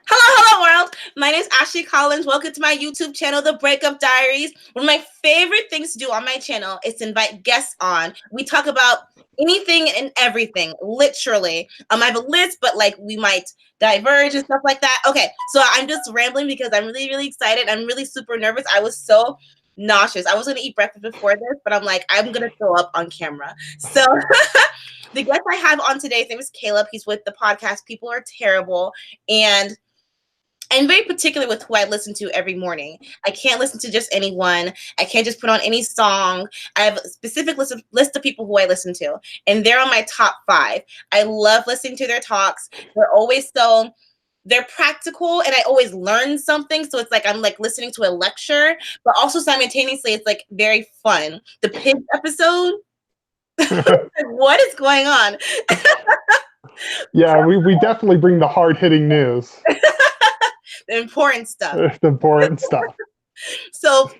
Hello, world. My name is Ashley Collins. Welcome to my YouTube channel, The Breakup Diaries. One of my favorite things to do on my channel is to invite guests on. We talk about anything and everything, literally. I have a list, but like we might diverge and stuff like that. Okay, so I'm just rambling because I'm really, really excited. I'm really super nervous. I was so nauseous. I was going to eat breakfast before this, but I'm like, I'm going to throw up on camera. So the guest I have on today, his name is Caleb. He's with the podcast People Are Terrible. And I'm very particular with who I listen to every morning. I can't listen to just anyone. I can't just put on any song. I have a specific list of people who I listen to, and they're on my top 5. I love listening to their talks. They're practical, and I always learn something. So it's like I'm like listening to a lecture, but also simultaneously it's like very fun. The pig episode, what is going on? Yeah, we definitely bring the hard-hitting news. The important stuff. The important stuff. So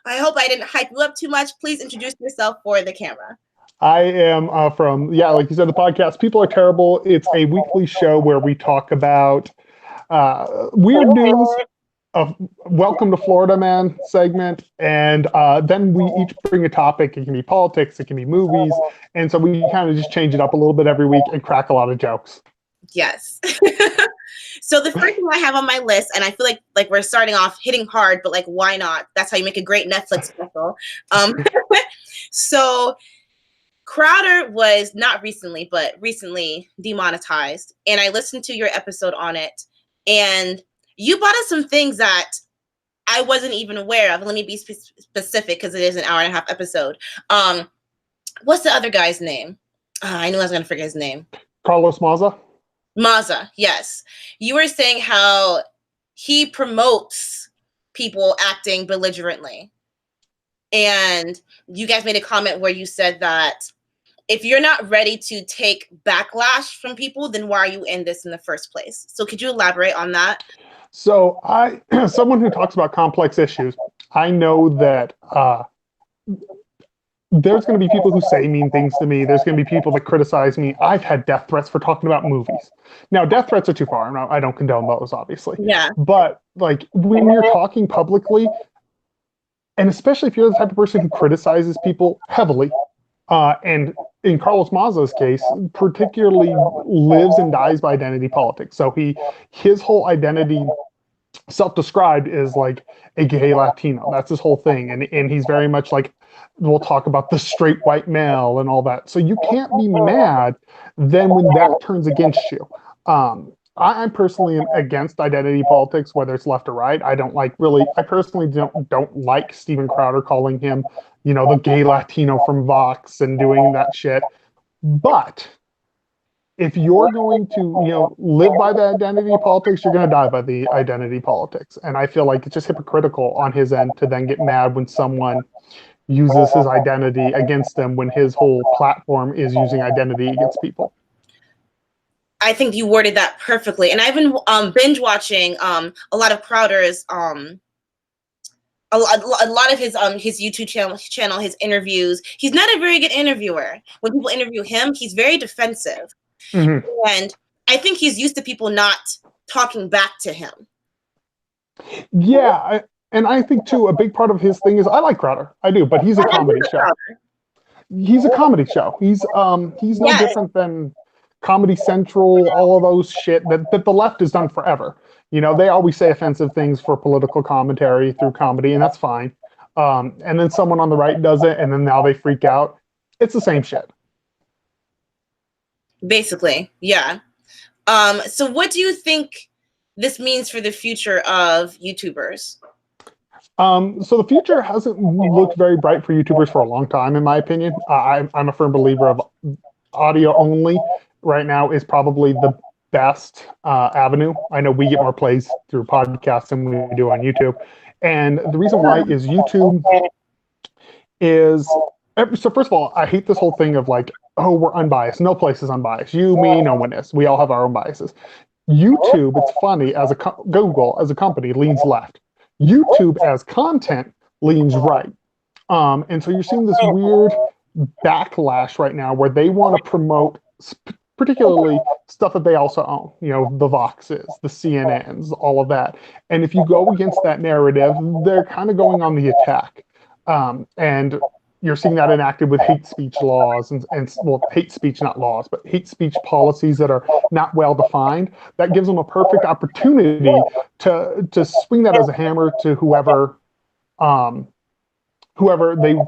I hope I didn't hype you up too much. Please introduce yourself for the camera. I am from, like you said, the podcast People Are Terrible. It's a weekly show where we talk about weird news, of Welcome to Florida Man segment, and then we each bring a topic. It can be politics, it can be movies, and so we kind of just change it up a little bit every week and crack a lot of jokes. Yes. So the first thing I have on my list, and I feel like we're starting off hitting hard, but like why not? That's how you make a great Netflix special. So Crowder was not recently, but recently demonetized, and I listened to your episode on it, and you brought us some things that I wasn't even aware of. Let me be specific because it is an hour and a half episode. What's the other guy's name? I knew I was going to forget his name. Carlos Maza? Maza, yes. You were saying how he promotes people acting belligerently. And you guys made a comment where you said that if you're not ready to take backlash from people, then why are you in this in the first place? So could you elaborate on that? So someone who talks about complex issues, I know that there's going to be people who say mean things to me. There's going to be people that criticize me. I've had death threats for talking about movies. Now, death threats are too far. I don't condone those, obviously. Yeah. But like when you're talking publicly, and especially if you're the type of person who criticizes people heavily, and in Carlos Maza's case, particularly lives and dies by identity politics. So his whole identity, self-described, is like a gay Latino. That's his whole thing. And he's very much like, we'll talk about the straight white male and all that. So you can't be mad then when that turns against you. I personally am against identity politics, whether it's left or right. I personally don't like Steven Crowder calling him, the gay Latino from Vox and doing that shit. But if you're going to, live by the identity politics, you're going to die by the identity politics. And I feel like it's just hypocritical on his end to then get mad when someone uses his identity against them when his whole platform is using identity against people. I think you worded that perfectly. And I've been binge watching a lot of Crowder's a lot of his YouTube channel, his interviews. He's not a very good interviewer. When people interview him, he's very defensive. Mm-hmm. And I think he's used to people not talking back to him. Yeah, and I think too a big part of his thing is I like Crowder. I do, but he's a comedy show. He's a comedy show. He's no different than Comedy Central, all of those shit that the left has done forever. They always say offensive things for political commentary through comedy, and that's fine. And then someone on the right does it, and then now they freak out. It's the same shit. Basically, yeah. So what do you think this means for the future of YouTubers? So the future hasn't looked very bright for YouTubers for a long time, in my opinion. I'm a firm believer of audio only right now is probably the best avenue. I know we get more plays through podcasts than we do on YouTube. And the reason why is YouTube is, so first of all, I hate this whole thing of like, oh, we're unbiased. No place is unbiased. You, me, no one is. We all have our own biases. YouTube, it's funny, Google as a company leans left. YouTube as content leans right. And so you're seeing this weird backlash right now where they want to promote particularly stuff that they also own, the Voxes, the CNNs, all of that. And if you go against that narrative, they're kind of going on the attack. And you're seeing that enacted with hate speech laws and well, hate speech, not laws, but hate speech policies that are not well defined. That gives them a perfect opportunity to swing that as a hammer to whoever they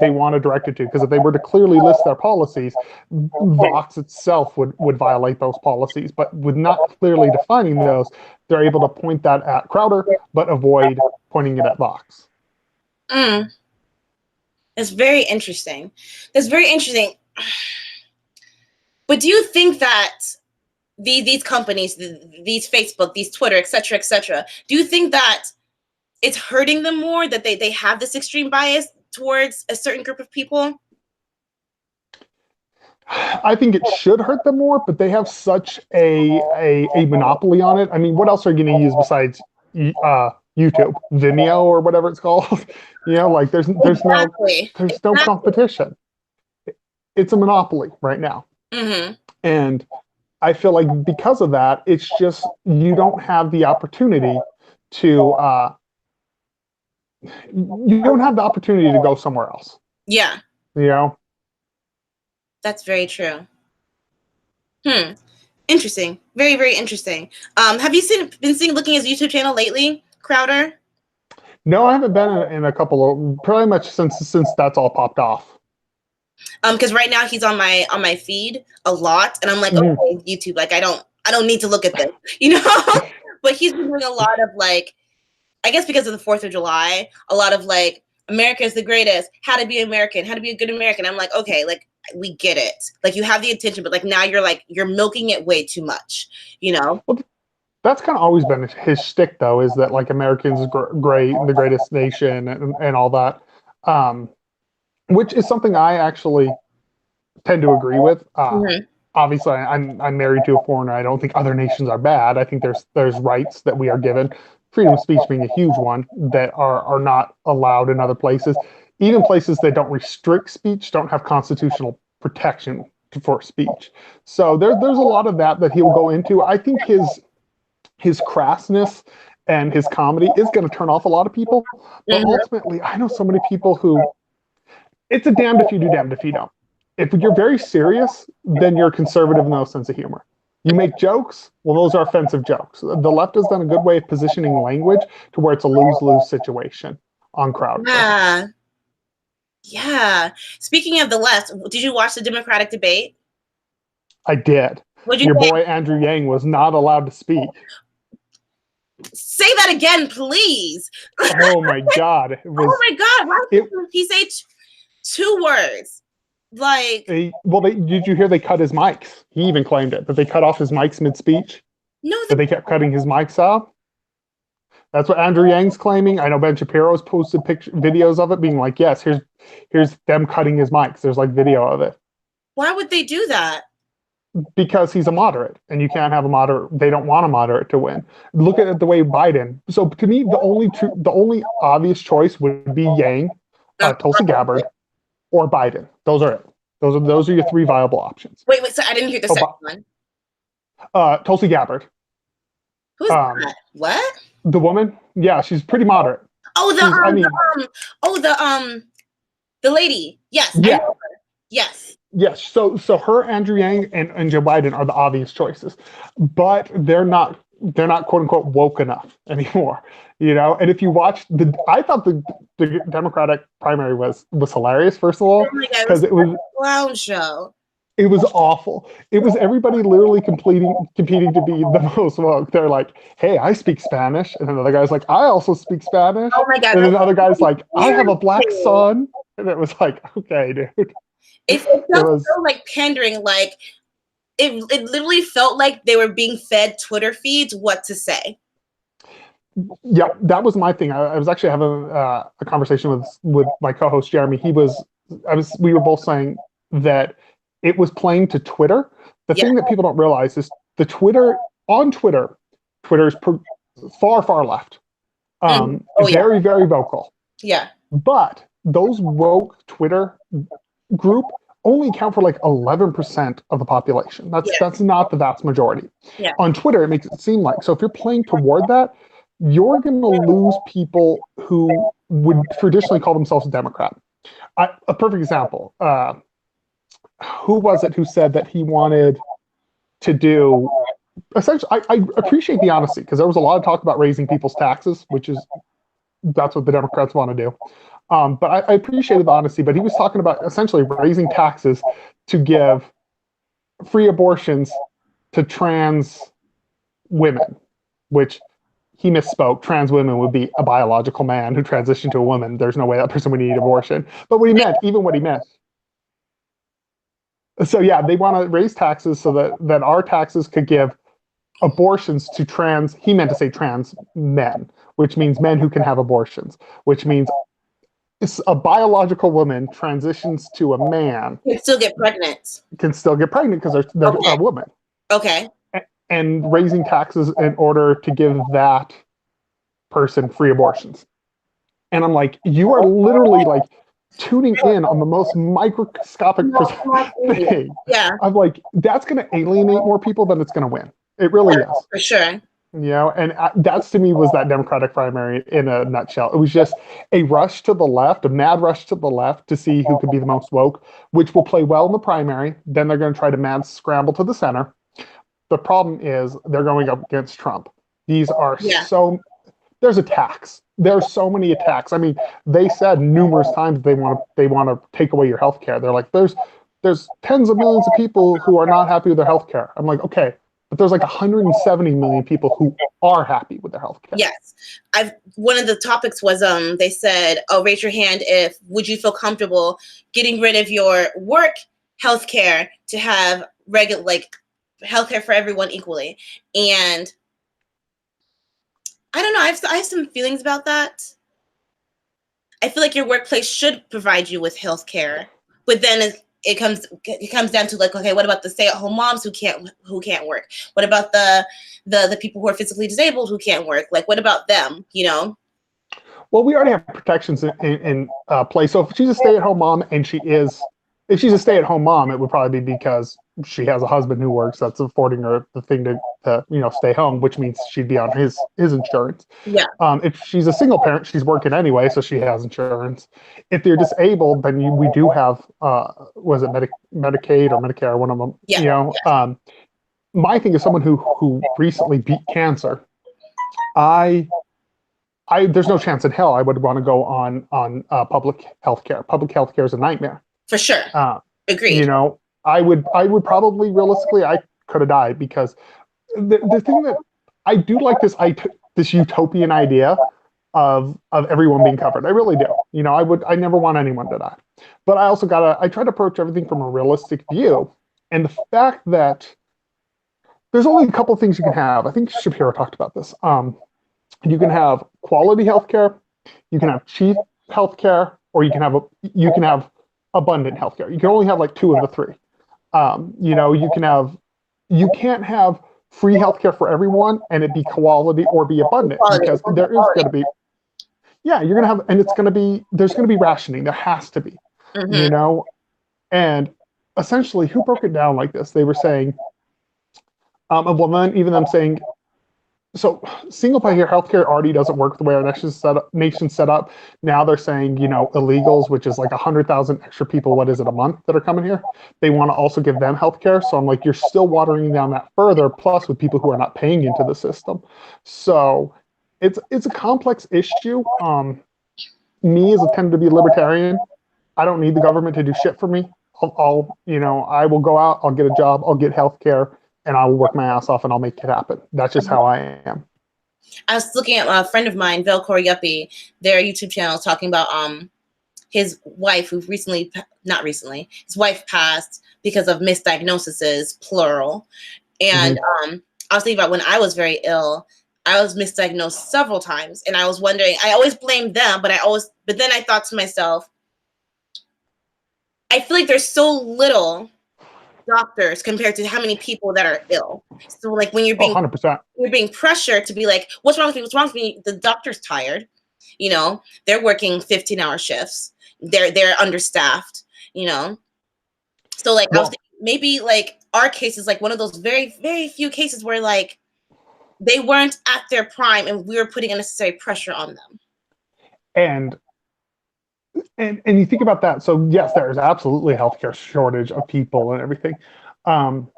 want to direct it to. Because if they were to clearly list their policies, Vox itself would violate those policies. But with not clearly defining those, they're able to point that at Crowder, but avoid pointing it at Vox. That's very interesting. That's very interesting. But do you think that these companies, these Facebook, these Twitter, et cetera, do you think that it's hurting them more that they have this extreme bias towards a certain group of people? I think it should hurt them more, but they have such a monopoly on it. I mean, what else are you going to use besides YouTube, Vimeo, or whatever it's called? Like there's no competition. It's a monopoly right now. Mm-hmm. And I feel like because of that, it's just you don't have the opportunity to go somewhere else. Yeah. That's very true. Interesting. Very, very interesting. Have you been looking at his YouTube channel lately, Crowder? No, I haven't been in a couple of, pretty much since that's all popped off. Because right now he's on my feed a lot, and I'm like, okay, YouTube, like I don't need to look at this, But he's been doing a lot of like, I guess because of the 4th of July, a lot of like America is the greatest, how to be American, how to be a good American. I'm like, okay, like we get it, like you have the attention, but like now you're milking it way too much, Well, that's kind of always been his shtick, though, is that like Americans great, the greatest nation, and all that, which is something I actually tend to agree with. Obviously, I'm married to a foreigner. I don't think other nations are bad. I think there's rights that we are given, freedom of speech being a huge one, that are not allowed in other places. Even places that don't restrict speech don't have constitutional protection for speech. So there's a lot of that he'll go into. I think his crassness and his comedy is going to turn off a lot of people. But ultimately, I know so many people who, it's a damned if you do, damned if you don't. If you're very serious, then you're conservative in no sense of humor. You make jokes, well, those are offensive jokes. The left has done a good way of positioning language to where it's a lose-lose situation on Crowder. Yeah. Speaking of the left, did you watch the Democratic debate? I did. Your boy Andrew Yang was not allowed to speak. Say that again, please. Oh my God. Oh my God. Why did he say two words? Like, did you hear they cut his mics? He even claimed it, that they cut off his mics mid-speech. No, that they kept cutting his mics off. That's what Andrew Yang's claiming. I know Ben Shapiro's posted videos of it, being like, yes, here's them cutting his mics. There's like video of it. Why would they do that? Because he's a moderate, and you can't have a moderate. They don't want a moderate to win. Look at it the way Biden. So to me, the only obvious choice would be Yang, Tulsi Gabbard, or Biden. Those are it. Those are your three viable options. Wait. So I didn't hear the second one. Tulsi Gabbard. Who's that? What? The woman? Yeah, she's pretty moderate. Oh, the lady. Yes. Yeah. Yes. Yes. So her, Andrew Yang, and Joe Biden are the obvious choices, but they're not quote unquote woke enough anymore. And if you watch I thought the Democratic primary was hilarious, first of all, because it was a clown show. It was awful. It was everybody literally competing to be the most woke. They're like, hey, I speak Spanish. And then the other guy's like, I also speak Spanish. Oh my God. And then the other guy's like, I have a black son. And it was like, okay, dude. It felt so like pandering. Like it literally felt like they were being fed Twitter feeds what to say. Yeah, that was my thing. I was actually having a conversation with my co-host Jeremy. We were both saying that it was playing to Twitter. The thing that people don't realize is Twitter is far, far left. Very, very vocal. Yeah. But those woke Twitter group only account for like 11% of the population. Yeah. That's not the vast majority. Yeah. On Twitter, it makes it seem like, so if you're playing toward that, you're going to lose people who would traditionally call themselves a Democrat. A perfect example. Who was it who said that he wanted to do? Essentially, I appreciate the honesty because there was a lot of talk about raising people's taxes, which is that's what the Democrats want to do. But I appreciated the honesty. But he was talking about essentially raising taxes to give free abortions to trans women, which he misspoke. Trans women would be a biological man who transitioned to a woman. There's no way that person would need abortion. But what he meant, even what he meant. So yeah, they want to raise taxes so that our taxes could give abortions to trans, he meant to say trans men, which means men who can have abortions, which means a biological woman transitions to a man You can still get pregnant. can still get pregnant because they're Okay. a woman. Okay. And raising taxes in order to give that person free abortions. And I'm like, you are literally like tuning in on the most microscopic thing. Yeah. I'm like, that's going to alienate more people than it's going to win. It really is. For sure. And that's to me was that Democratic primary in a nutshell. It was just a rush to the left, a mad rush to the left to see who could be the most woke, which will play well in the primary. Then they're going to try to mad scramble to the center. The problem is they're going up against Trump. These are there's attacks. There's so many attacks. I mean, they said numerous times they want to take away your health care. They're like, there's tens of millions of people who are not happy with their health care. I'm like, okay, but there's like 170 million people who are happy with their health care. Yes. One of the topics was they said, oh, raise your hand if would you feel comfortable getting rid of your work health care to have regular like health care for everyone equally. And I don't know, I have some feelings about that. I feel like your workplace should provide you with health care, but then it comes down to like, okay, what about the stay-at-home moms who can't work? What about the people who are physically disabled who can't work? Like, what about them? You know? Well, we already have protections in place. So if she's a stay-at-home mom and if she's a stay-at-home mom, it would probably be because she has a husband who works that's affording her the thing to stay home, which means she'd be on his insurance. Yeah. If she's a single parent, she's working anyway, so she has insurance. If they're disabled, then we do have was it Medicaid or Medicare, one of them. Yeah. My thing is someone who recently beat cancer. There's no chance in hell I would want to go on public health care. Public health care is a nightmare. For sure. Agreed. I would probably realistically I could have died because the thing that I do like this utopian idea of everyone being covered. I really do. I never want anyone to die. But I also I try to approach everything from a realistic view. And the fact that there's only a couple of things you can have. I think Shapiro talked about this. You can have quality healthcare, you can have cheap healthcare, or you can have abundant healthcare. You can only have like two of the three. You can't have free healthcare for everyone and it be quality or be abundant because there is going to be, you're going to have, and there's going to be rationing. There has to be, and essentially who broke it down like this? They were saying, even them saying, so single payer healthcare already doesn't work the way our nation's set up. Now they're saying, illegals, which is like 100,000 extra people, what is it, a month that are coming here? They want to also give them healthcare. So I'm like, you're still watering down that further, plus with people who are not paying into the system. So it's a complex issue. Me as a tend to be libertarian, I don't need the government to do shit for me. I will go out, I'll get a job, I'll get healthcare, and I will work my ass off and I'll make it happen. That's just how I am. I was looking at a friend of mine, Velcor Yuppie, their YouTube channel, talking about his wife who his wife passed because of misdiagnoses, plural. And I was thinking about when I was very ill, I was misdiagnosed several times. And I was wondering, I always blamed them, but then I thought to myself, I feel like there's so little doctors compared to how many people that are ill. So like when you're being 100%. You're being pressured to be like, what's wrong with me? What's wrong with me? The doctor's tired. They're working 15-hour shifts. They're understaffed, So like I was Well, thinking maybe like our case is like one of those very, very few cases where like they weren't at their prime and we were putting unnecessary pressure on them. and and you think about that. So yes, there is absolutely a healthcare shortage of people and everything. Um,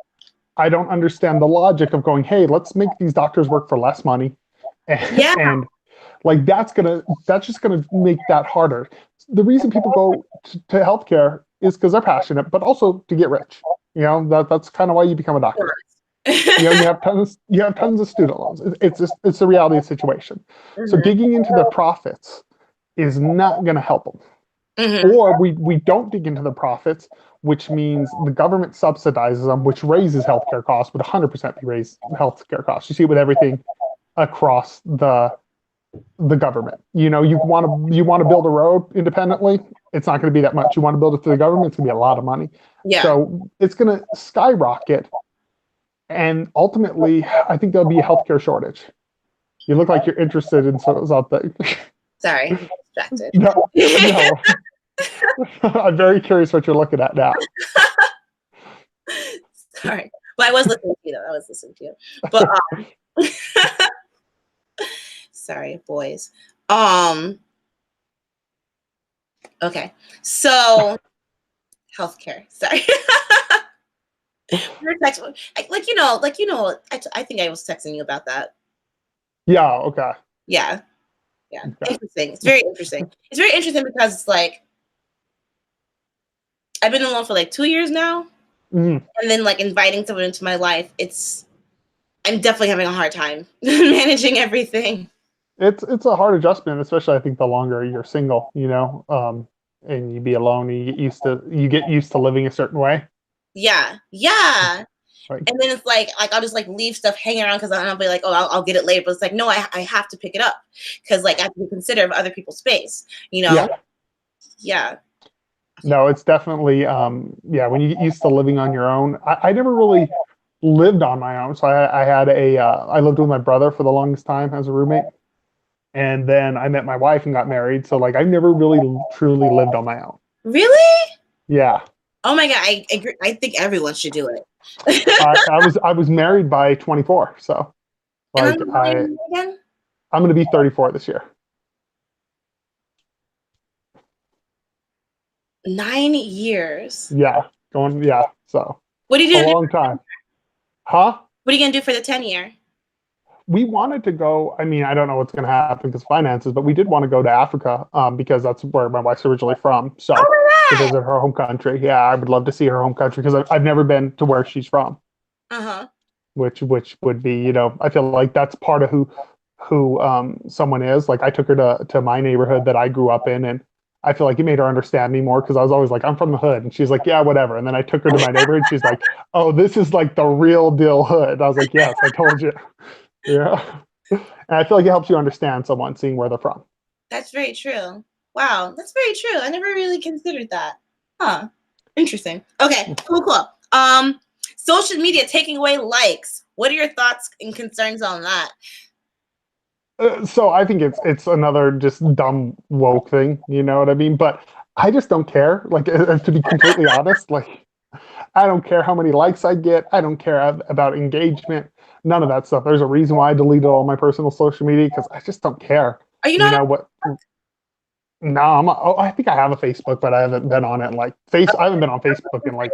I don't understand the logic of going, hey, let's make these doctors work for less money, Yeah. and like that's just gonna make that harder. The reason people go to healthcare is because they're passionate, but also to get rich. That's kind of why you become a doctor. You have tons of student loans. It's just it's the reality of the situation. So Hmm. digging into the profits is not going to help them. Hmm. Or we don't dig into the profits, which means the government subsidizes them, which raises healthcare costs, would 100% be raised healthcare costs. You see it with everything across the government. You want to build a road independently, it's not going to be that much. You want to build it through the government, it's going to be a lot of money. Yeah. So it's going to skyrocket, and ultimately, I think there'll be a healthcare shortage. You look like you're interested in something. Sorry, distracted. No, no. I'm very curious what you're looking at now. Sorry, but I was listening to you though. I was listening to you, but sorry, boys. Um. Okay, so healthcare. Sorry. Your text, I think I was texting you about that. Yeah, okay. Yeah, yeah. Okay. Interesting. It's very interesting. It's very interesting because it's like I've been alone for like 2 years now, Mhm. and then like inviting someone into my life, I'm definitely having a hard time managing everything. It's a hard adjustment, especially I think the longer you're single, and you be alone, you get used to living a certain way. Yeah, yeah. Like, And then it's like I'll just like leave stuff hanging around because I'll be like, oh, I'll get it later. But it's like, no, I have to pick it up because like I have to be considerate of other people's space. You know? yeah, Yeah. Okay. no, it's definitely yeah. When you get used to living on your own, I never really lived on my own. So I lived with my brother for the longest time as a roommate, and then I met my wife and got married. So like I never really truly lived on my own. Really? Yeah. Oh my god, I agree. I think everyone should do it. I was married by 24, so And then like how old are you again? I'm going to be 34 this year. 9 years. Yeah, yeah, so What are you a gonna do? long time. Huh? What are you gonna do for the 10 year? We wanted to go. I mean, I don't know what's going to happen because finances, but we did want to go to Africa because that's where my wife's originally from. Oh So to my god. visit her home country, yeah, I would love to see her home country because I've never been to where she's from, Uh huh. which would be, I feel like that's part of who someone is. Like I took her to my neighborhood that I grew up in, and I feel like it made her understand me more because I was always like, I'm from the hood, and she's like, yeah, whatever. And then I took her to my neighborhood, she's like, oh, this is like the real deal hood. And I was like, yes, I told you. Yeah. And I feel like it helps you understand someone seeing where they're from. That's very true. Wow, that's very true. I never really considered that. Huh. Interesting. Okay, cool, cool. Social media taking away likes. What are your thoughts and concerns on that? So I think it's another just dumb woke thing, you know what I mean? But I just don't care. Like to be completely honest, like I don't care how many likes I get. I don't care about engagement. None of that stuff. There's a reason why I deleted all my personal social media because I just don't care. Are you You not? know what? No, I think I have a Facebook, but I haven't been on it in like face. I haven't been on Facebook in like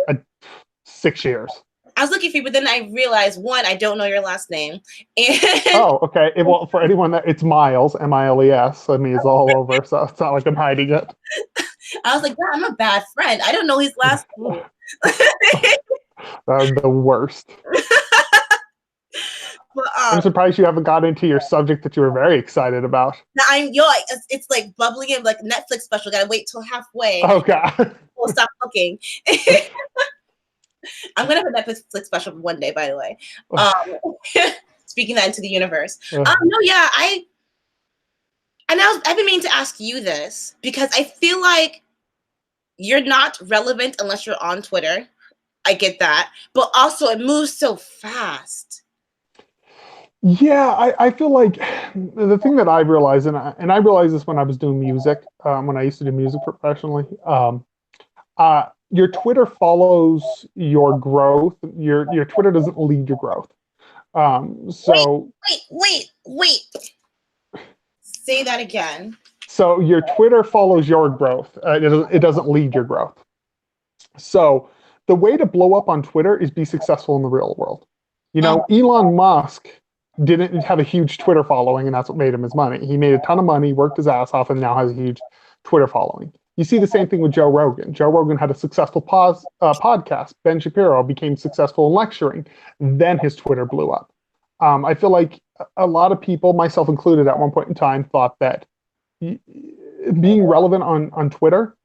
6 years. I was looking for you, but then I realized one, I don't know your last name, and Oh, okay. Well, for anyone that it's Miles, Miles. I mean, it's all over, so it's not like I'm hiding it. I was like, yeah, I'm a bad friend. I don't know his last name. The worst. But I'm surprised you haven't got into your subject that you were very excited about. now it's like bubbling in like Netflix special. Gotta wait till halfway. Oh God. We'll stop looking. I'm gonna have a Netflix special one day, by the way. Um, speaking that into the universe. No, yeah, I've been meaning to ask you this because I feel like you're not relevant unless you're on Twitter. I get that, but also it moves so fast. Yeah, I feel like the thing that I realized, and I realized this when I was doing music, when I used to do music professionally. your Twitter follows your growth. Your Twitter doesn't lead your growth. Wait, So wait. Say that again. so your Twitter follows your growth. It doesn't lead your growth. So the way to blow up on Twitter is be successful in the real world. You Um, know, Elon Musk didn't have a huge Twitter following, and that's what made him his money. He made a ton of money, worked his ass off, and now has a huge Twitter following. You see the same thing with Joe Rogan. Joe Rogan had a successful podcast. Ben Shapiro became successful in lecturing. Then his Twitter blew up. I feel like a lot of people, myself included, at one point in time, thought that being relevant on Twitter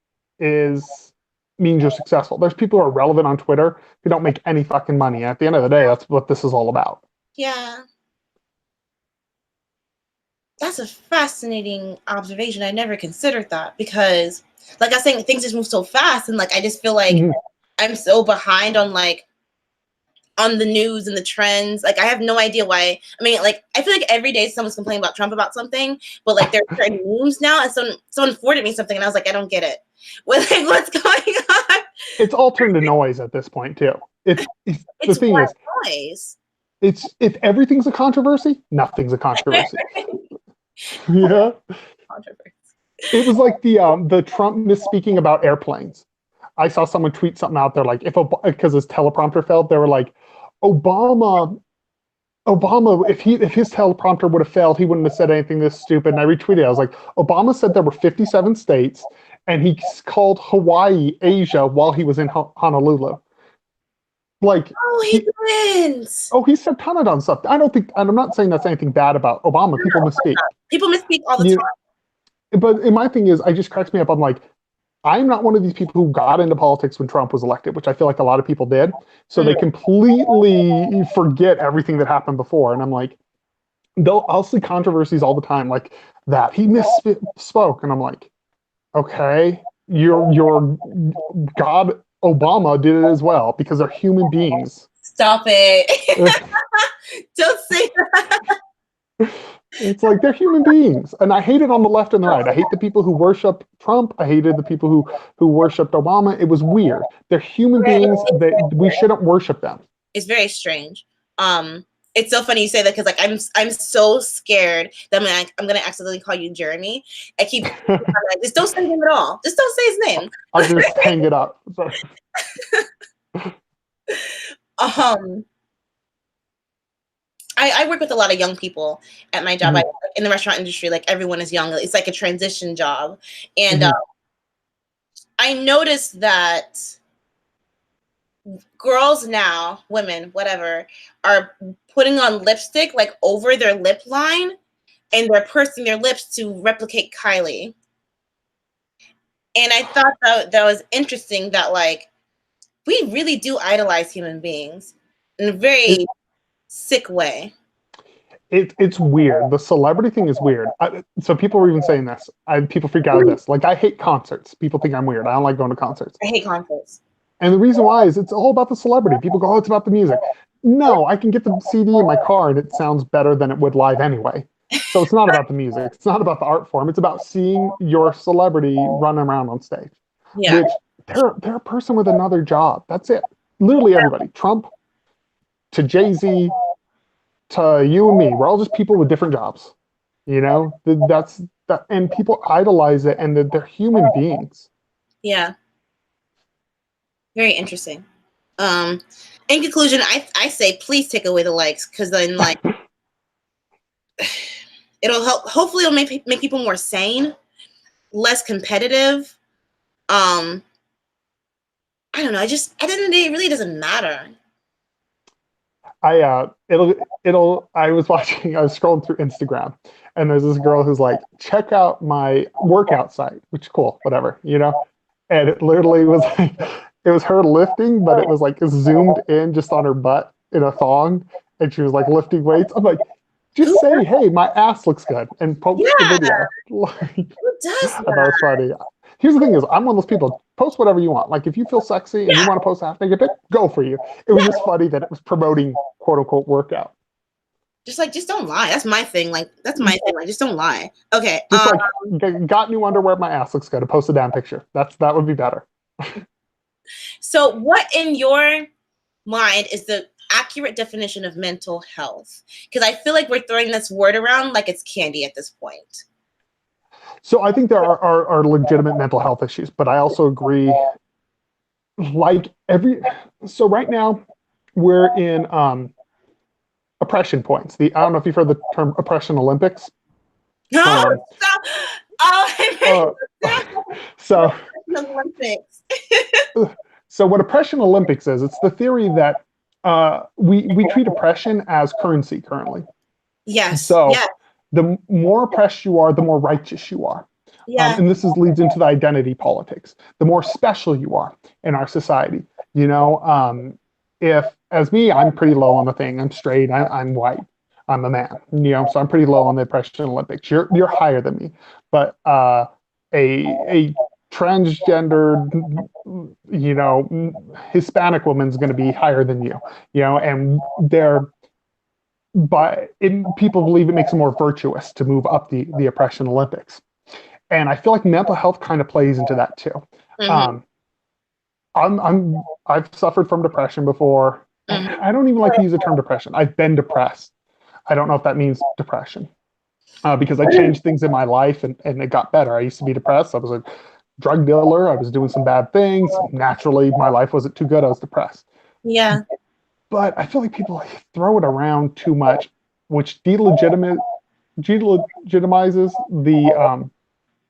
is means you're successful. There's people who are relevant on Twitter who don't make any fucking money. And at the end of the day, that's what this is all about. yeah, that's a fascinating observation. I never considered that because, like I was saying, things just move so fast, and like I just feel like I'm so behind on like on the news and the trends. Like I have no idea why. I mean, like I feel like every day someone's complaining about Trump about something, but like there are certain memes now, and someone forwarded me something, and I was like, I don't get it. What like what's going on? It's all turned to noise at this point too. It's the It's thing white is, noise. it's if everything's a controversy, nothing's a controversy. Yeah, Controversy. it was like the Trump misspeaking about airplanes. I saw someone tweet something out there like if because his teleprompter failed, they were like, Obama Obama, if his teleprompter would have failed, he wouldn't have said anything this stupid. And I retweeted it. I was like, Obama said there were 57 states, and he called Hawaii Asia while he was in Honolulu. Like Oh, he wins. he said ton of dumb stuff. I don't think, and I'm not saying that's anything bad about Obama. People misspeak. People misspeak all the You, time. but my thing is, I just cracks me up. I'm like, I'm not one of these people who got into politics when Trump was elected, which I feel like a lot of people did. So they completely forget everything that happened before. And I'm like, I'll see controversies all the time, like that he misspoke, and I'm like, okay, your God Obama did it as well because they're human beings. Stop it! Don't say that. It's like they're human beings, and I hate it on the left and the right. I hate the people who worship Trump. I hated the people who worshipped Obama. It was weird. They're human beings. We shouldn't worship them. It's very strange. It's so funny you say that because like I'm so scared that I'm gonna accidentally call you Jeremy. I keep like, just don't say his name at all. Just don't say his name. I'll just hang it up. I work with a lot of young people at my job. In the restaurant industry, like everyone is young. It's like a transition job, and I noticed that girls now, women, whatever, are putting on lipstick like over their lip line, and they're pursing their lips to replicate Kylie. And I thought that was interesting that like we really do idolize human beings in a very sick way. It's weird. The celebrity thing is weird. So people were even saying this. People freak out at this. Like I hate concerts. People think I'm weird. I don't like going to concerts. I hate concerts. And the reason why is it's all about the celebrity. People go, oh, it's about the music. No, I can get the CD in my car and it sounds better than it would live anyway. So it's not about the music. It's not about the art form. It's about seeing your celebrity run around on stage. Yeah. Which they're a person with another job. That's it. Literally everybody. Trump to Jay-Z to you and me. We're all just people with different jobs. You know? That's that, and people idolize it, and they're human beings. Yeah. Very interesting. In conclusion, I say please take away the likes, because then like it'll help. Hopefully, it'll make people more sane, less competitive. I don't know. I just at the end of the day, it really doesn't matter. I was scrolling through Instagram, and there's this girl who's like, check out my workout site, which is cool, whatever, you know? And it literally was like, it was her lifting, but it was like zoomed in just on her butt in a thong, and she was like lifting weights. I'm like, just say, hey, my ass looks good, and post the video. Like, who does that? I thought it was funny. Here's the thing: is I'm one of those people. Post whatever you want. Like if you feel sexy and you want to post a half naked pic, go for you. It was just funny that it was promoting quote unquote workout. Just don't lie. That's my thing. Like that's my thing. Like just don't lie. Okay. Just like got new underwear. My ass looks good. To post a damn picture. That would be better. So what in your mind is the accurate definition of mental health? Because I feel like we're throwing this word around like it's candy at this point. So I think there are legitimate mental health issues, but I also agree, like so right now we're in oppression points. I don't know if you've heard the term oppression Olympics. No, Um, stop. Oh, uh, so Olympics. so what oppression Olympics is, it's the theory that we treat oppression as currency currently. Yes. So Yeah. the more oppressed you are, the more righteous you are. Yeah. And leads into the identity politics. The more special you are in our society, you know, if as me, I'm pretty low on the thing. I'm straight. I'm white. I'm a man. You know, so I'm pretty low on the oppression Olympics. You're higher than me, but a transgendered, you know, Hispanic woman's going to be higher than you. You know, and people believe it makes them more virtuous to move up the oppression Olympics. And I feel like mental health kind of plays into that too. Mm-hmm. Um, I've suffered from depression before, and Mm-hmm. I don't even like to use the term depression. I've been depressed. I don't know if that means depression because I changed things in my life and it got better. I used to be depressed. I was a drug dealer. I was doing some bad things. Naturally, my life wasn't too good. I was depressed. Yeah. But I feel like people throw it around too much, which delegitimizes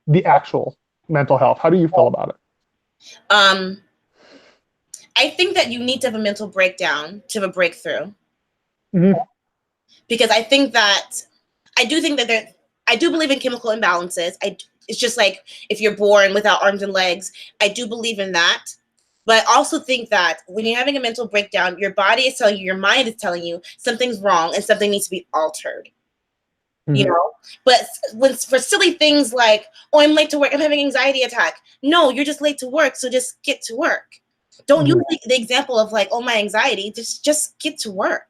the actual mental health. How do you feel about it? Um, I think that you need to have a mental breakdown to have a breakthrough. Mm-hmm. Because I do think that I do believe in chemical imbalances. It's just like if you're born without arms and legs. I do believe in that. But I also think that when you're having a mental breakdown, your body is telling you, your mind is telling you something's wrong and something needs to be altered. You Mm-hmm. know, but for silly things like, oh, I'm late to work, I'm having an anxiety attack. No, you're just late to work, so just get to work. Don't use Mm-hmm. the example of like, oh, my anxiety. Just get to work.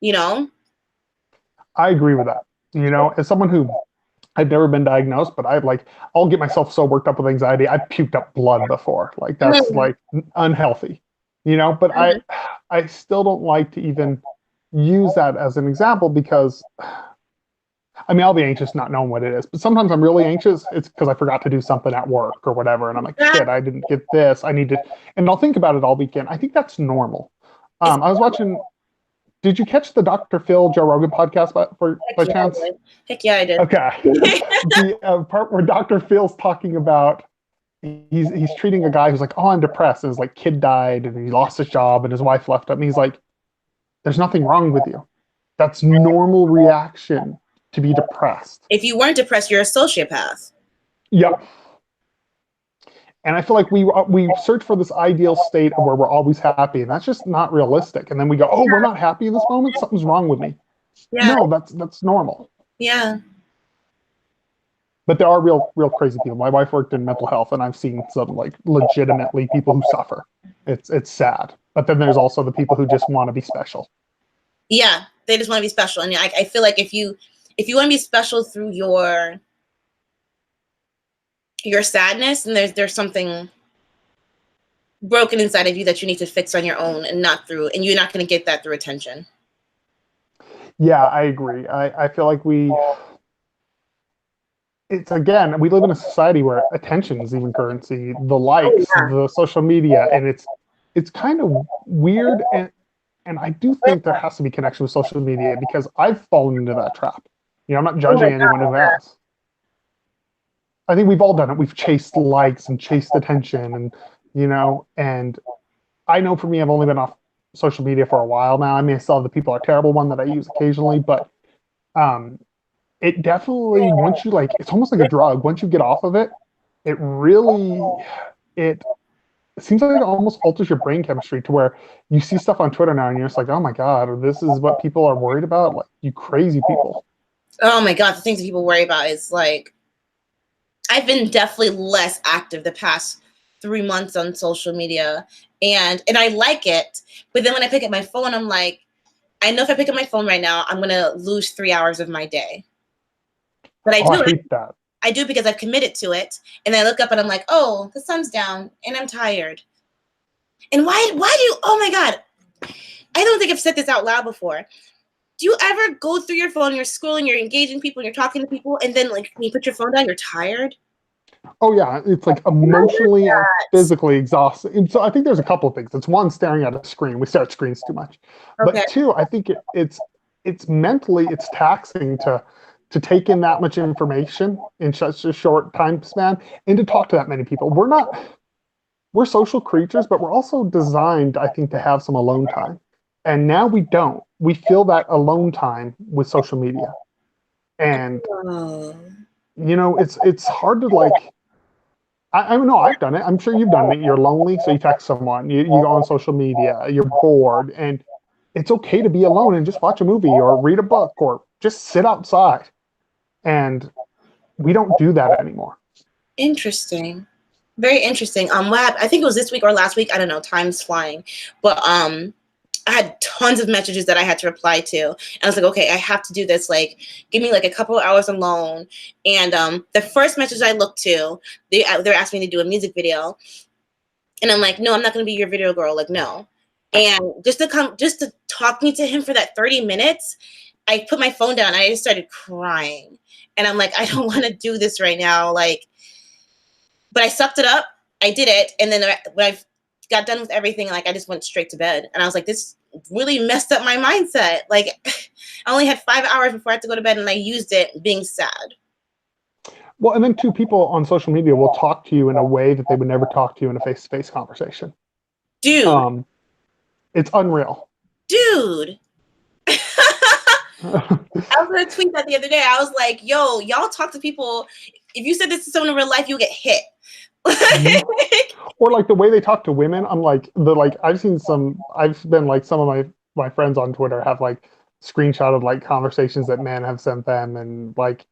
You know. I agree with that. You know, as someone who I've never been diagnosed, but I'll get myself so worked up with anxiety. I've puked up blood before. Like that's Mhm. like unhealthy, you know, but Mhm. I still don't like to even use that as an example because I mean, I'll be anxious not knowing what it is, but sometimes I'm really anxious. It's because I forgot to do something at work or whatever. And I'm like, Yeah, shit, I didn't get this. I need to, and I'll think about it all weekend. I think that's normal. it's I was watching, did you catch the Dr. Phil Joe Rogan podcast heck by yeah, I chance? did. Heck yeah, I did. Okay. The part where Dr. Phil's talking about he's treating a guy who's like, oh, I'm depressed, and his like kid died, and he lost his job, and his wife left him. And he's like, there's nothing wrong with you. That's normal reaction to be depressed. If you weren't depressed, you're a sociopath. Yep. And I feel like we search for this ideal state of where we're always happy, and that's just not realistic. And then we go, oh, we're not happy in this moment. Something's wrong with me. Yeah, No, that's normal. yeah, But there are real crazy people. My wife worked in mental health, and I've seen some like legitimately people who suffer. It's sad. But then there's also the people who just want to be special. yeah. They just want to be special, and I feel like if you want to be special through your sadness, and there's something broken inside of you that you need to fix on your own, and you're not going to get that through attention. Yeah, I agree. I feel like it's again, we live in a society where attention is even currency, the Oh likes, yeah, the social media, and it's kind of weird and I do think there has to be connection with social media because I've fallen into that trap. You know, I'm not oh my judging anyone who god, has. I think we've all done it. We've chased likes and chased attention and you know, and I know for me I've only been off social media for a while now. I mean, I still have the people are terrible one that I use occasionally, but um it definitely once you like it's almost like a drug. Once you get off of it, it really it seems like it almost alters your brain chemistry to where you see stuff on Twitter now and you're just like, oh my God, this is what people are worried about. Like you crazy people. oh my god. The things that people worry about is like I've been definitely less active the past 3 months on social media, and I like it. But then when I pick up my phone, I'm like, I know if I pick up my phone right now, I'm gonna lose 3 hours of my day. But I Oh, I do it. hate that. I do because I've committed to it. And I look up and I'm like, oh, the sun's down and I'm tired. And why do you, oh my God, I don't think I've said this out loud before. Do you ever go through your phone, you're scrolling, you're engaging people, you're talking to people, and then like when you put your phone down, you're tired? Oh yeah, it's like emotionally and physically exhausting. And so I think there's a couple of things. It's one, staring at a screen. We stare at screens too much. Okay. But two, I think it's mentally it's taxing to take in that much information in such a short time span and to talk to that many people. We're social creatures, but we're also designed, I think, to have some alone time. And now we don't. We fill that alone time with social media. And Oh. it's hard to like I know I've done it. I'm sure you've done it. You're lonely, so you text someone. You go on social media. You're bored, and it's okay to be alone and just watch a movie or read a book or just sit outside. And we don't do that anymore. Interesting. Very interesting. I think it was this week or last week. I don't know. Time's flying, but I had tons of messages that I had to reply to, and I was like, okay, I have to do this. Like, give me like a couple of hours alone. And the first message I looked to, they're asking me to do a music video, and I'm like, no, I'm not going to be your video girl. Like, no. And just to talk me to him for that 30 minutes, I put my phone down. I just started crying, and I'm like, I don't want to do this right now. Like, but I sucked it up. I did it, and then when I got done with everything, like I just went straight to bed, and I was like, this really messed up my mindset. Like, I only had 5 hours before I had to go to bed, and I used it being sad. Well, and then two people on social media will talk to you in a way that they would never talk to you in a face-to-face conversation. Dude, Um, it's unreal. dude. I was gonna tweet that the other day. I was like, yo, y'all talk to people. If you said this to someone in real life, you'll get hit. Or like the way they talk to women. I'm like I've been like some of my friends on Twitter have like screenshotted like conversations that men have sent them and like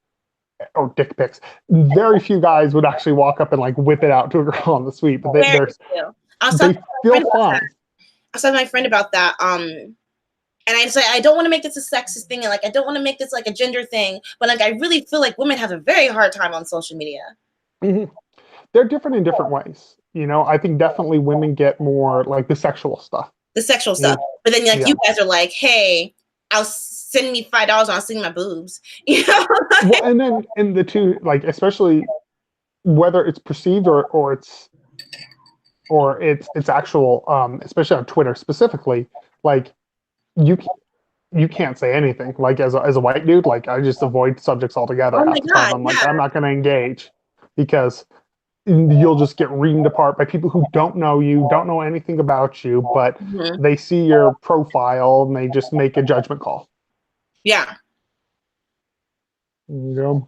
or dick pics. Very few guys would actually walk up and like whip it out to a girl on the street, but Very few. they feel fine. I was talking to my friend about that. And I say I don't want to make this a sexist thing, and like I don't want to make this like a gender thing, but like I really feel like women have a very hard time on social media. Mm-hmm. They're different in different ways. I think definitely women get more like the sexual stuff. The sexual stuff. But then like you guys are like, hey, I'll send me $5 and I'll see my boobs. Well, and then in the two, like especially whether it's perceived or it's actual, especially on Twitter specifically, like you can't say anything. Like as a white dude, like I just avoid subjects altogether. Oh my half the time. God, I'm like, I'm not going to engage because you'll just get reamed apart by people who don't know you, don't know anything about you, but they see your profile and they just make a judgment call. Yeah. And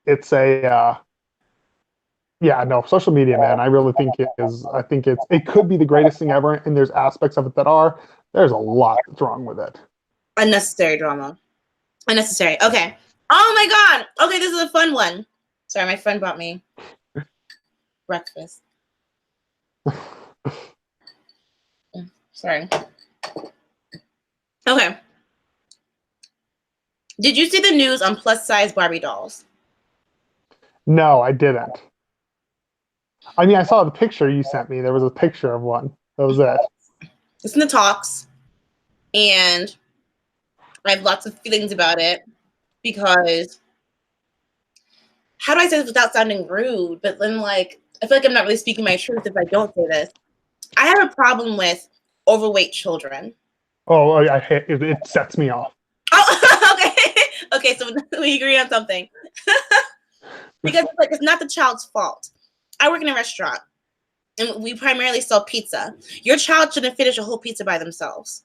it's no, social media, man. I really think it could be the greatest thing ever, and there's aspects of it that are. There's a lot that's wrong with it. Unnecessary drama. Unnecessary. Okay. Oh my God. Okay, this is a fun one. Sorry, my friend brought me breakfast. Sorry. Okay. Did you see the news on plus-size Barbie dolls? No, I didn't. I mean, I saw the picture you sent me. There was a picture of one. That was it. It's in the talks, and I have lots of feelings about it because how do I say this without sounding rude? But then, like, I feel like I'm not really speaking my truth if I don't say this. I have a problem with overweight children. Oh, I hate it. It sets me off. Oh, okay. Okay, so we agree on something. Because like it's not the child's fault. I work in a restaurant, and we primarily sell pizza. Your child shouldn't finish a whole pizza by themselves.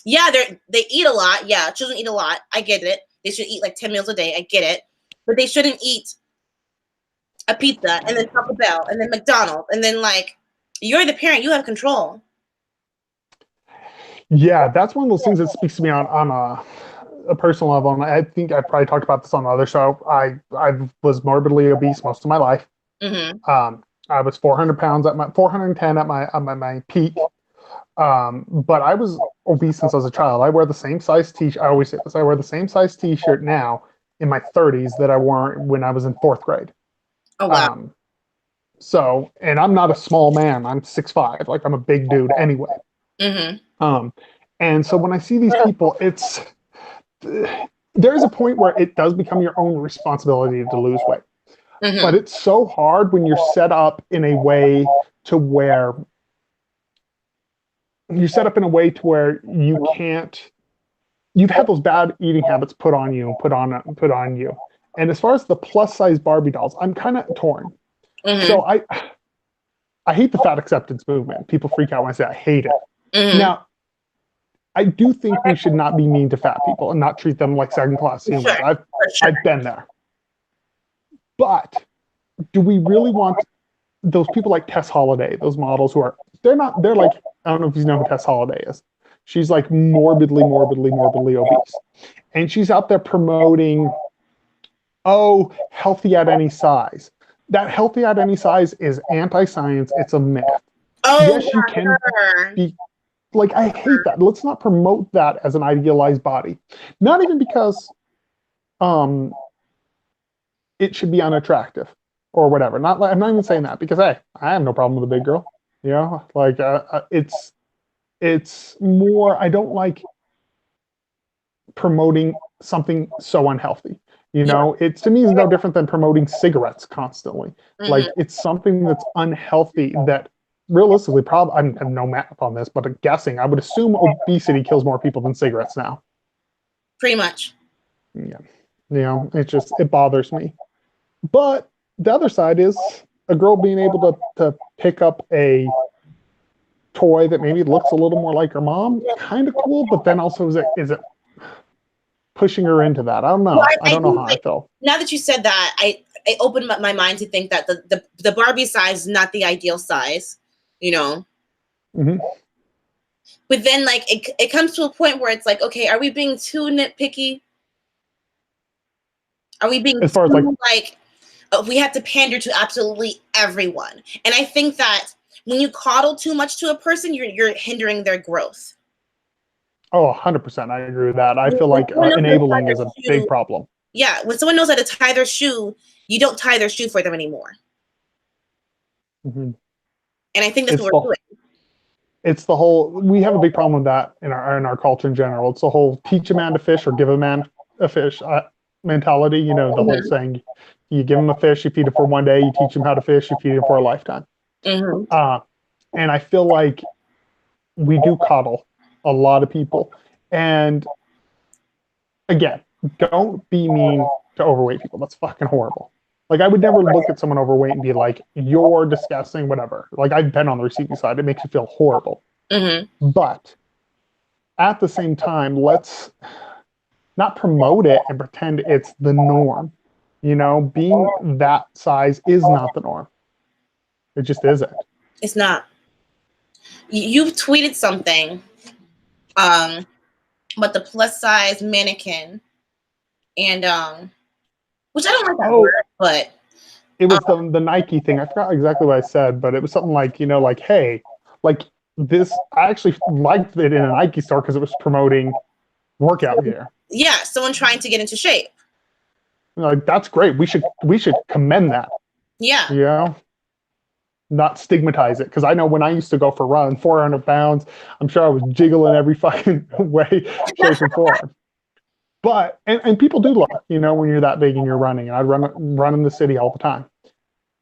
Yeah, they eat a lot. Yeah, children eat a lot. I get it. They should eat like 10 meals a day. I get it. But they shouldn't eat a pizza and then Taco Bell and then McDonald's and then like you're the parent. You have control. Yeah, that's one of those things that speaks to me on a personal level. And I think I probably talked about this on the other show. I was morbidly obese most of my life. I was 400 pounds 410 at my peak. But I was obese since I was a child. I wear the same size t-shirt. I always say this. I wear the same size t-shirt now in my 30s that I wore when I was in fourth grade. Oh wow. So, and I'm not a small man. I'm 6'5". Like I'm a big dude anyway. Mm-hmm. Um, and so when I see these people, it's there is a point where it does become your own responsibility to lose weight. But Mm-hmm. it's so hard when you're set up in a way to where you're set up in a way to where you can't you've had those bad eating habits put on you, put on you. And as far as the plus size Barbie dolls, I'm kind of torn. Mm-hmm. So I hate the fat acceptance movement. People freak out when I say I hate it. Mm-hmm. Now, I do think we should not be mean to fat people and not treat them like second class For sure. humans. For sure. I've been there. But do we really want those people like Tess Holiday, those models who are they're like, I don't know if you know who Tess Holiday is. She's like morbidly obese. And she's out there promoting, oh, healthy at any size. That healthy at any size is anti-science. It's a myth. Oh, Yes, you can sure. be like, I hate that. Let's not promote that as an idealized body. Not even because um it should be unattractive or whatever. Not like I'm not even saying that because hey, I have no problem with a big girl. You know, like it's more I don't like promoting something so unhealthy. You Yeah. know, it's to me is no different than promoting cigarettes constantly. Mm-hmm. Like it's something that's unhealthy that realistically probably I have no math on this, but I'm guessing I would assume obesity kills more people than cigarettes now. Pretty much. Yeah. You know, it bothers me. But the other side is a girl being able to pick up a toy that maybe looks a little more like her mom, kind of cool, but then also is it pushing her into that? I don't Well, know. I I don't know think how I like feel. now that you said that, I opened my mind to think that the Barbie size is not the ideal size, you know. Hmm. But then like it comes to a point where it's like, okay, are we being too nitpicky? Are we being As far as like, too like we have to pander to absolutely everyone? And I think that when you coddle too much to a person, you're hindering their growth. oh, 100%, I agree with that. I feel When like someone knows how to tie enabling is a their big shoe, problem. yeah, when someone knows how to tie their shoe, you don't tie their shoe for them anymore. Hmm. And I think that's It's what we're the doing. it's the whole we have a big problem with that in our culture in general. It's the whole teach a man to fish or give a man a fish mentality. You know, the whole Mm-hmm. saying, you give him a fish, you feed him for one day, you teach him how to fish, you feed him for a lifetime. Mm-hmm. Uh, and I feel like we do coddle a lot of people. And again, don't be mean to overweight people. That's fucking horrible. Like I would never look at someone overweight and be like, "You're disgusting," whatever. Like I've been on the receiving side. It makes you feel horrible. Mm-hmm. But at the same time, let's not promote it and pretend it's the norm. You know, being that size is not the norm. It just isn't. It's not. You've tweeted something um about the plus size mannequin and which I don't like that Oh, word, but it um, was the Nike thing. I forgot exactly what I said, but it was something like, you know, like, hey, like this. I actually liked it in a Nike store because it was promoting workout gear. yeah, someone trying to get into shape. Like that's great. We should commend that. Yeah. You know, not stigmatize it because I know when I used to go for run, 400 pounds, I'm sure I was jiggling every fucking way, shape, and form. But and people do look, you know, when you're that big and you're running. And I run in the city all the time.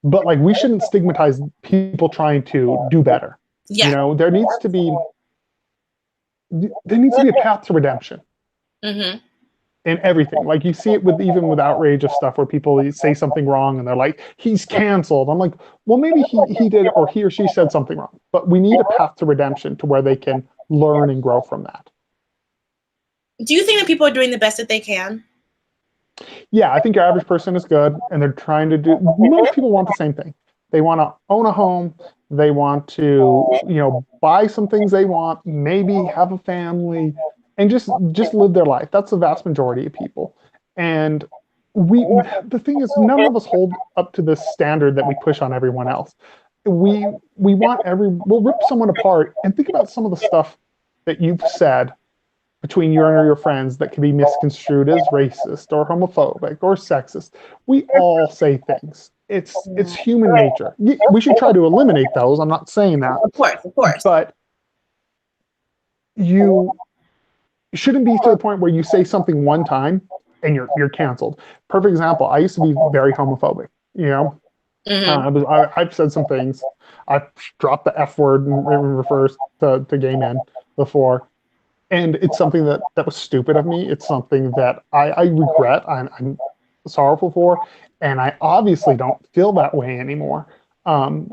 But like we shouldn't stigmatize people trying to do better. You Yeah. know, there needs to be a path to redemption Mm-hmm. in everything. Like you see it with even with outrageous stuff where people say something wrong and they're like, he's canceled. I'm like, well, maybe he did or he or she said something wrong. But we need a path to redemption to where they can learn and grow from that. Do you think that people are doing the best that they can? Yeah, I think your average person is good and they're trying to do most people want the same thing. They want to own a home, they want to, you know, buy some things they want, maybe have a family and just live their life. That's the vast majority of people. And we the thing is none of us hold up to this standard that we push on everyone else. We want we'll rip someone apart and think about some of the stuff that you've said between you and your friends that can be misconstrued as racist or homophobic or sexist. We all say things. it's human nature. We should try to eliminate those. I'm not saying that, Of course. but you shouldn't be to the point where you say something one time and you're canceled. Perfect example. I used to be very homophobic. You know, I've said some things. I've dropped the F word and it refers to gay men before, and it's something that was stupid of me. It's something that I regret. I'm sorrowful for, and I obviously don't feel that way anymore. Um,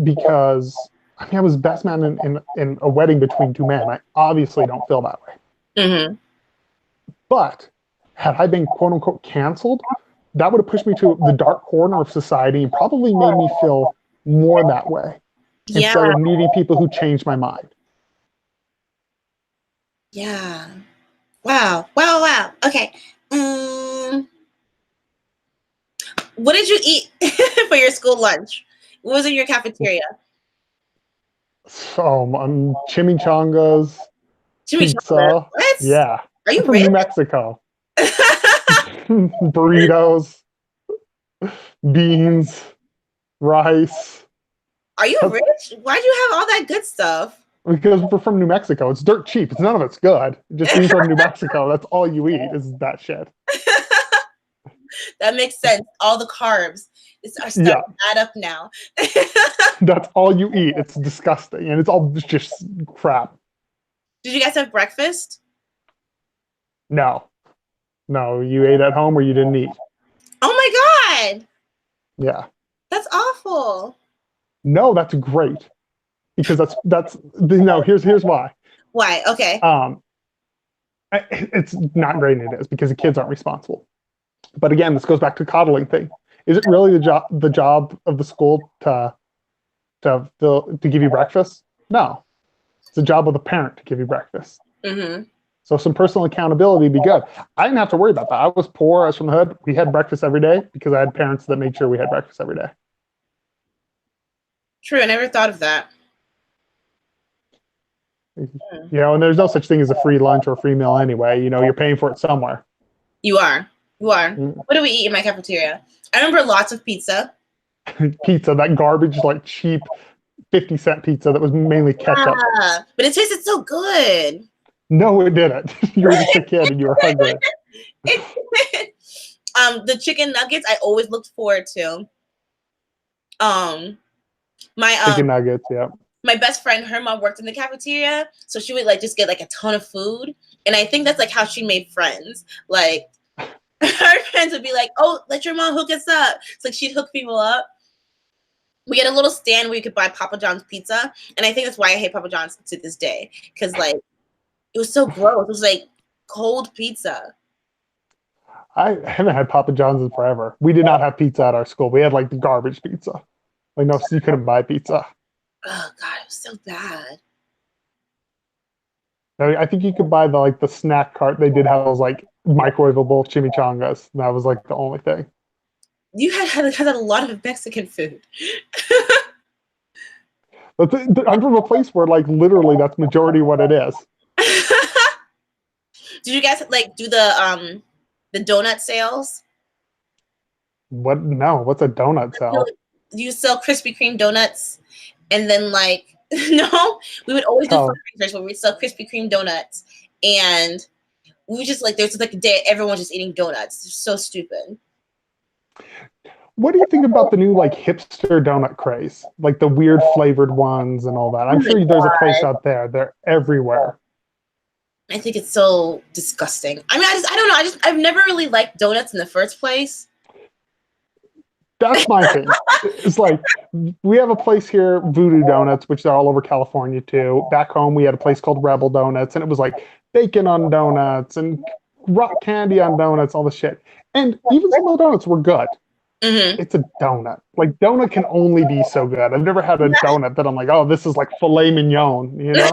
because I mean, I was best man in a wedding between two men. I obviously don't feel that way. Mm-hmm. But had I been quote unquote canceled, that would have pushed me to the dark corner of society and probably made me feel more that way Yeah. instead of meeting people who changed my mind. Yeah. Wow. Wow. Wow. Okay. What did you eat for your school lunch? What was in your cafeteria? So, chimichangas, Chimichanga. pizza. What? Yeah. Are I'm you from rich? New Mexico. Burritos, beans, rice. Are you That's rich? Why'd you have all that good stuff? because we're from New Mexico. It's dirt cheap. It's none of it's good. Just being from New Mexico, that's all you eat is that shit. That makes sense. All the carbs. It's starting Yeah, to add up now. that's all you eat. It's disgusting, and it's all just crap. Did you guys have breakfast? No, no, you ate at home or you didn't eat. Oh my God. Yeah, That's awful. no, that's great because that's no. Here's why. Why? Okay. Um, it's not great, and it is because the kids aren't responsible. But again, this goes back to the coddling thing. Is it really the job of the school to give you breakfast? No, it's the job of the parent to give you breakfast. Mm-hmm. So some personal accountability would be good. I didn't have to worry about that. I was poor. I was from the hood. We had breakfast every day because I had parents that made sure we had breakfast every day. True. I never thought of that. You know, and there's no such thing as a free lunch or a free meal anyway. You know, you're paying for it somewhere. You are. You are. Mm. What do we eat in my cafeteria? I remember lots of pizza. Pizza, that garbage, like cheap 50-cent pizza that was mainly ketchup. Ah, but it tasted so good. No, it didn't. You were just a kid and you were hungry. The chicken nuggets I always looked forward to. Um, my Chicken nuggets, yeah. my best friend, her mom worked in the cafeteria, so she would like just get like a ton of food, and I think that's like how she made friends. Like her friends would be like, "Oh, let your mom hook us up." It's like she'd hook people up. We had a little stand where you could buy Papa John's pizza, and I think that's why I hate Papa John's to this day, because like it was so gross. It was like cold pizza. I haven't had Papa John's in forever. We did not have pizza at our school. We had like the garbage pizza. Like, no, you couldn't buy pizza. Oh God, it was so bad. I think you could buy the snack cart. They did have those like microwavable chimichangas. That was like the only thing. You had a lot of Mexican food. But I'm from a place where like literally that's majority what it is. Did you guys like do the donut sales? What? No, what's a donut sell? You sell Krispy Kreme donuts, and then like no, we would always do Oh, fundraisers where we'd sell Krispy Kreme donuts, and we would just like there's like a day everyone's just eating donuts. It's so stupid. what do you think about the new like hipster donut craze? Like the weird flavored ones and all that. Oh I'm my sure there's a place God. out there. They're everywhere. I think it's so disgusting. I mean, I don't know. I've never really liked donuts in the first place. That's my thing. It's like we have a place here, Voodoo Donuts, which are all over California too. Back home, we had a place called Rebel Donuts, and it was like bacon on donuts and rock candy on donuts, all the shit. And even some of the donuts were good. Mm-hmm. It's a donut. Like donut can only be so good. I've never had a donut that I'm like, oh, this is like filet mignon, you know?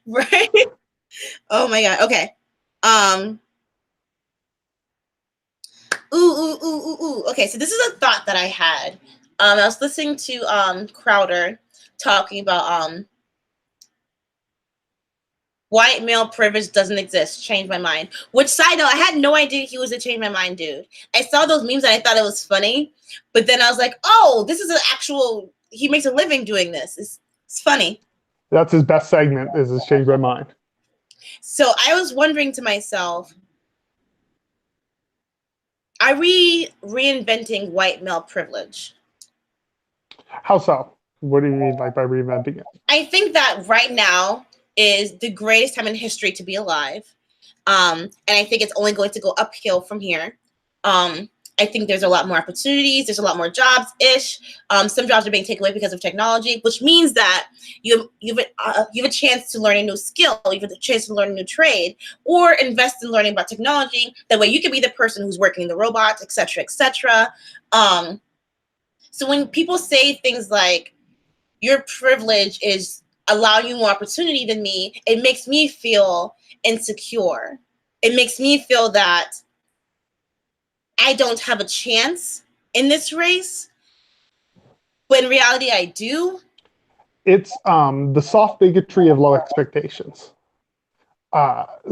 Right? Oh my God. Okay. Um. Ooh. Okay, so this is a thought that I had. I was listening to Crowder talking about White male privilege doesn't exist. Change my mind. Which, side note, I had no idea he was a change my mind dude. I saw those memes and I thought it was funny, but then I was like, oh, this is an actual. He makes a living doing this. It's funny. That's his best segment. Is his change my mind. So I was wondering to myself, are we reinventing white male privilege? How so? What do you mean, like by reinventing it? I think that right now is the greatest time in history to be alive. And I think it's only going to go uphill from here. I think there's a lot more opportunities. There's a lot more jobs ish. Some jobs are being taken away because of technology, which means that you have a chance to learn a new skill. You have a chance to learn a new trade, or invest in learning about technology. That way, you can be the person who's working the robots, etc., etc. So when people say things like "your privilege is allowing you more opportunity than me," it makes me feel insecure. It makes me feel that I don't have a chance in this race, but in reality, I do. It's the soft bigotry of low expectations.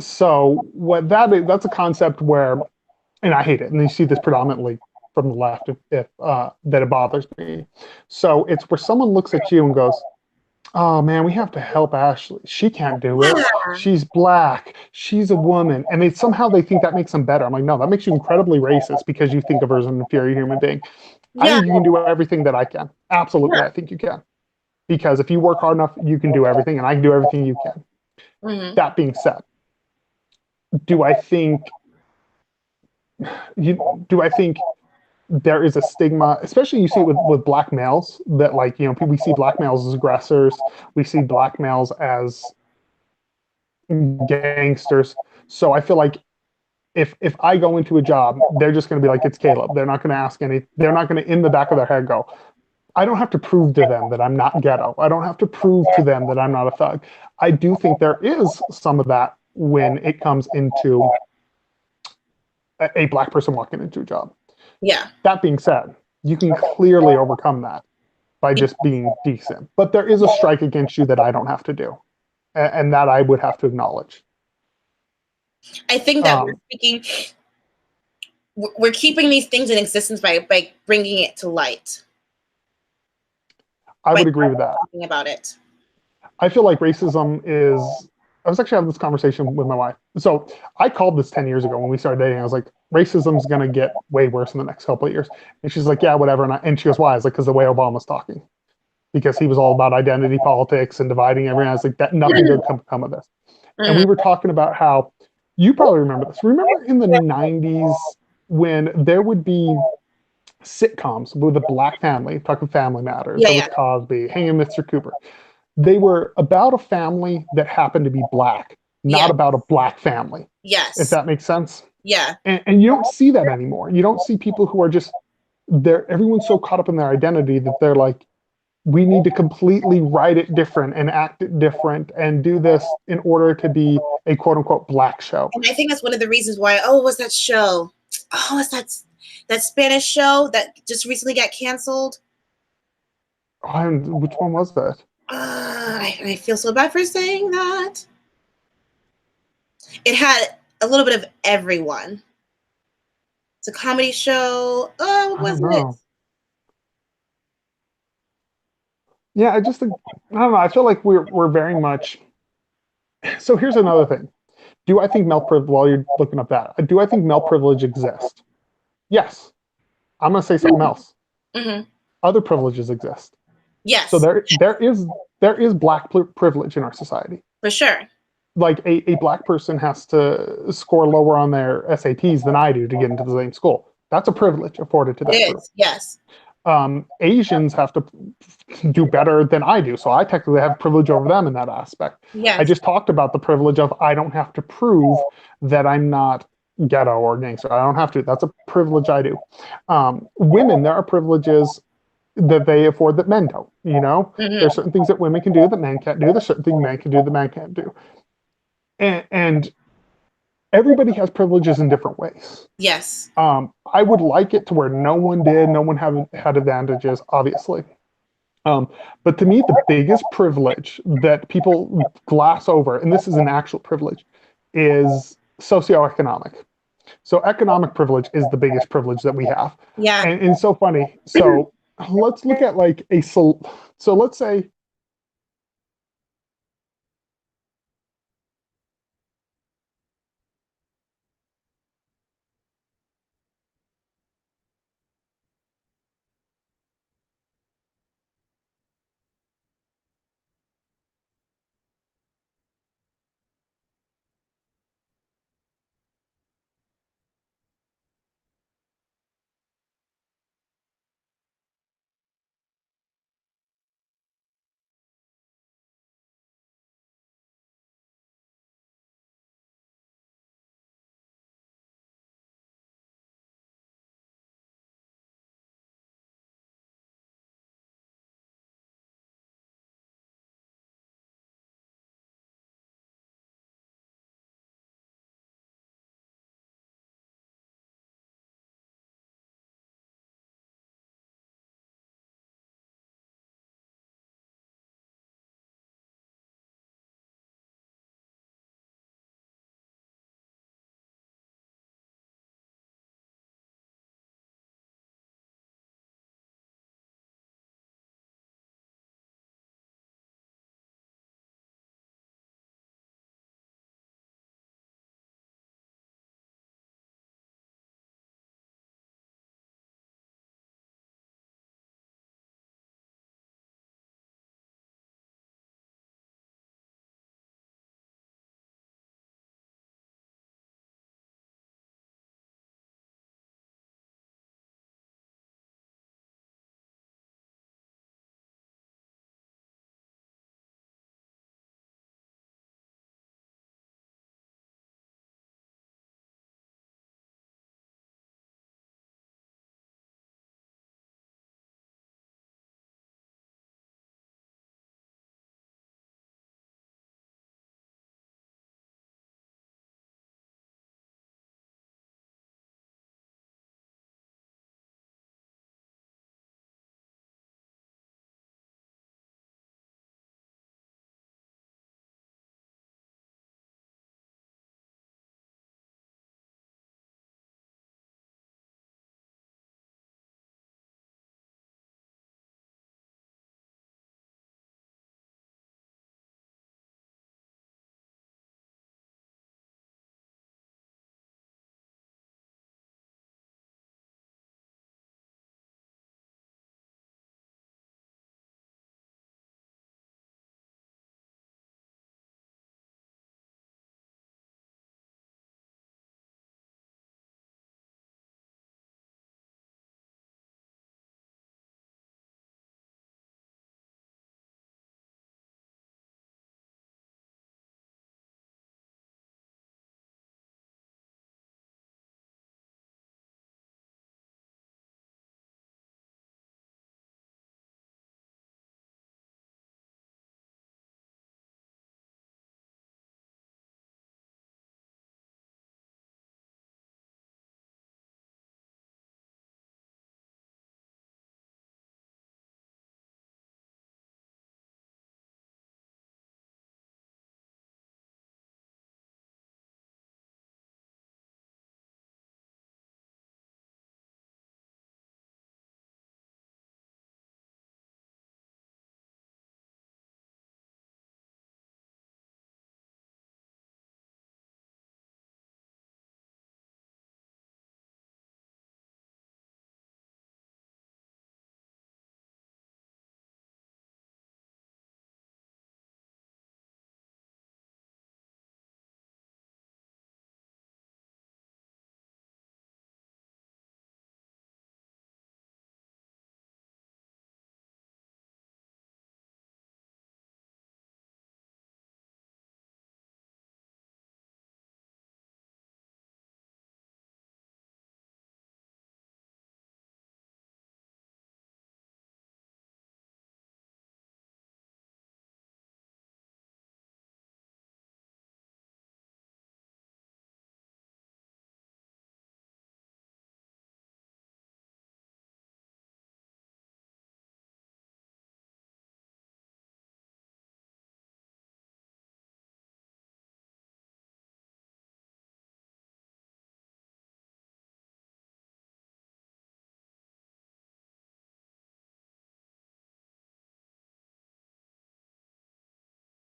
So what that is, that's a concept where, and I hate it, and you see this predominantly from the left, if that it bothers me. So it's where someone looks at you and goes, "Oh man, we have to help Ashley. She can't do it. Yeah, She's black. She's a woman." And somehow they think that makes them better. I'm like, no, that makes you incredibly racist because you think of her as an inferior human being. I yeah, think you can do everything that I can. Absolutely, yeah. I think you can. Because if you work hard enough, you can do everything, and I can do everything you can. Mm-hmm. That being said, do I think do I think there is a stigma, especially you see it with black males, that like, we see black males as aggressors, we see black males as gangsters. So I feel like if I go into a job, they're just going to be like, it's Caleb. They're not going to ask any. They're not going to in the back of their head go, I don't have to prove to them that I'm not ghetto. I don't have to prove to them that I'm not a thug. I do think there is some of that when it comes into a black person walking into a job. Yeah. That being said, you can clearly overcome that by just being decent. But there is a strike against you that I don't have to do, and that I would have to acknowledge. I think that Um, we're keeping these things in existence by bringing it to light, I by would agree with that. talking about it. I feel like racism is. I was actually having this conversation with my wife. So I called this 10 years ago when we started dating. I was like, racism's going to get way worse in the next couple of years. And she's like, yeah, whatever. And she goes, why? I was like, because the way Obama's talking. Because he was all about identity politics and dividing everyone. I was like, that nothing good can come of this. And Mm, we were talking about how you probably remember this. Remember in the 90s when there would be sitcoms with a black family, talking Family Matters, yeah, there yeah, was Cosby, Hanging Mr. Cooper. They were about a family that happened to be black, yeah, not about a black family, if yes, that makes sense. yeah. And you don't see that anymore. You don't see people who are just there. Everyone's so caught up in their identity that they're like, we need to completely write it different and act it different and do this in order to be a quote unquote black show. And I think that's one of the reasons why. Oh, what's that show? Oh, what's that Spanish show that just recently got canceled? Oh, which one was that? I feel so bad for saying that. It had a little bit of everyone. It's a comedy show. Oh, what I don't was it? know. Yeah, I just think I don't know. I feel like we're very much. So here's another thing. Do I think male privilege? While you're looking up that, do I think male privilege exists? Yes. I'm gonna say something else. Mm-hmm. Other privileges exist. So Yes, there is black privilege in our society. for sure. Like a black person has to score lower on their SATs than I do to get into the same school. That's a privilege afforded to that It group. is. Yes. Asians have to do better than I do, so I technically have privilege over them in that aspect. I Yes. just talked about the privilege of I don't have to prove that I'm not ghetto or gangster. I don't have to. That's a privilege I do. Women, there are privileges that they afford that men don't. Mm-hmm. There's certain things that women can do that men can't do. There's certain things men can do that men can't do. And everybody has privileges in different ways. Yes. I would like it to where no one had advantages, obviously. Um, but to me, the biggest privilege that people gloss over, and this is an actual privilege, is socioeconomic. So economic privilege is the biggest privilege that we have. Yeah. And it's so funny. So let's look at like so let's say